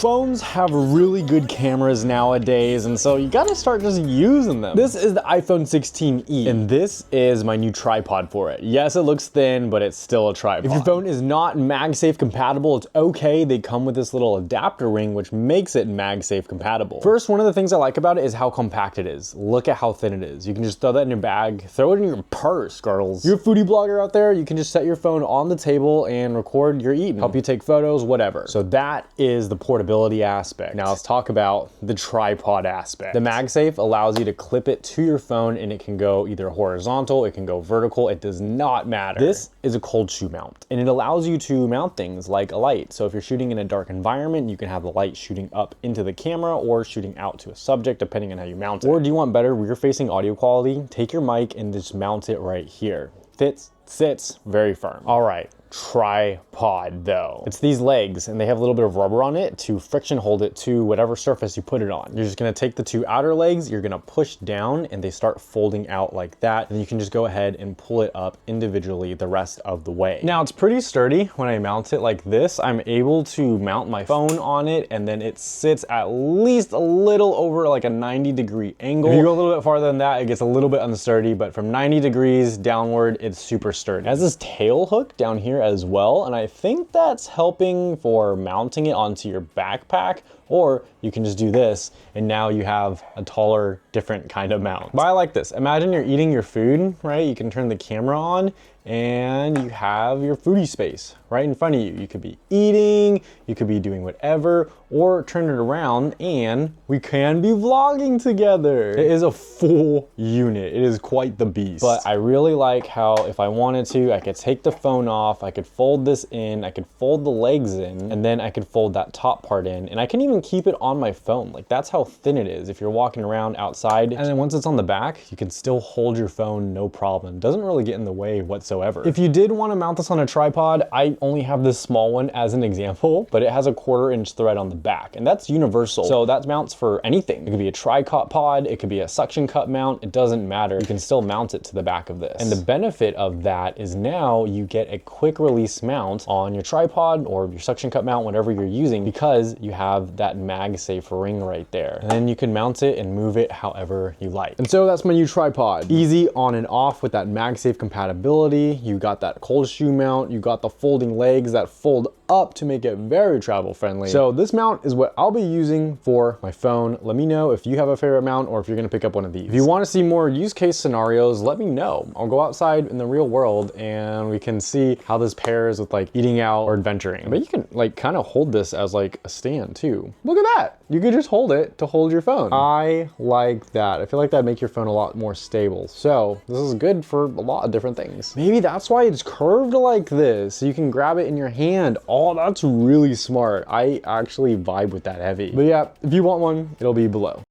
Phones have really good cameras nowadays, and so you gotta start just using them. This is the iPhone 16e, and this is my new tripod for it. Yes, it looks thin, but it's still a tripod. If your phone is not MagSafe compatible, it's okay. They come with this little adapter ring, which makes it MagSafe compatible. First, one of the things I like about it is how compact it is. Look at how thin it is. You can just throw that in your bag, throw it in your purse, girls. You're a foodie blogger out there, you can just set your phone on the table and record your eating, help you take photos, whatever. So that is the portability aspect. Now let's talk about the tripod aspect. The MagSafe allows you to clip it to your phone, and it can go either horizontal, it can go vertical, it does not matter. This is a cold shoe mount, and it allows you to mount things like a light. So if you're shooting in a dark environment, you can have the light shooting up into the camera or shooting out to a subject, depending on how you mount it. Or do you want better rear-facing audio quality? Take your mic and just mount it right here. Fits, sits, very firm. All right. Tripod though. It's these legs, and they have a little bit of rubber on it to friction hold it to whatever surface you put it on. You're just gonna take the two outer legs, you're gonna push down, and they start folding out like that. And you can just go ahead and pull it up individually the rest of the way. Now it's pretty sturdy. When I mount it like this, I'm able to mount my phone on it, and then it sits at least a little over like a 90-degree angle. If you go a little bit farther than that, it gets a little bit unsturdy, but from 90 degrees downward, it's super sturdy. It has this tail hook down here as well, and I think that's helping for mounting it onto your backpack, or you can just do this and now you have a taller, different kind of mount. But I like this. Imagine you're eating your food, right? You can turn the camera on and you have your foodie space right in front of you. You could be eating, you could be doing whatever, or turn it around and we can be vlogging together. It is a full unit. It is quite the beast. But I really like how if I wanted to, I could take the phone off, I could fold this in, I could fold the legs in, and then I could fold that top part in, and I can even keep it on my phone. Like, that's how thin it is if you're walking around outside. And then once it's on the back, you can still hold your phone no problem. It doesn't really get in the way whatsoever. If you did want to mount this on a tripod, I only have this small one as an example, but it has a 1/4-inch thread on the back, and that's universal. So that mounts for anything. It could be a tripod, it could be a suction cup mount, it doesn't matter. You can still mount it to the back of this. And the benefit of that is now you get a quick release mount on your tripod or your suction cup mount, whatever you're using, because you have that MagSafe ring right there. And then you can mount it and move it however you like. And so that's my new tripod. Easy on and off with that MagSafe compatibility. You got that cold shoe mount, you got the folding legs that fold up to make it very travel friendly. So this mount is what I'll be using for my phone. Let me know if you have a favorite mount or if you're gonna pick up one of these. If you wanna see more use case scenarios, let me know. I'll go outside in the real world and we can see how this pairs with like eating out or adventuring. But you can like kind of hold this as like a stand too. Look at that. You could just hold it to hold your phone. I like that. I feel like that'd make your phone a lot more stable. So this is good for a lot of different things. Maybe that's why it's curved like this. So you can grab it in your hand. Oh, that's really smart. I actually vibe with that heavy. But yeah, if you want one, it'll be below.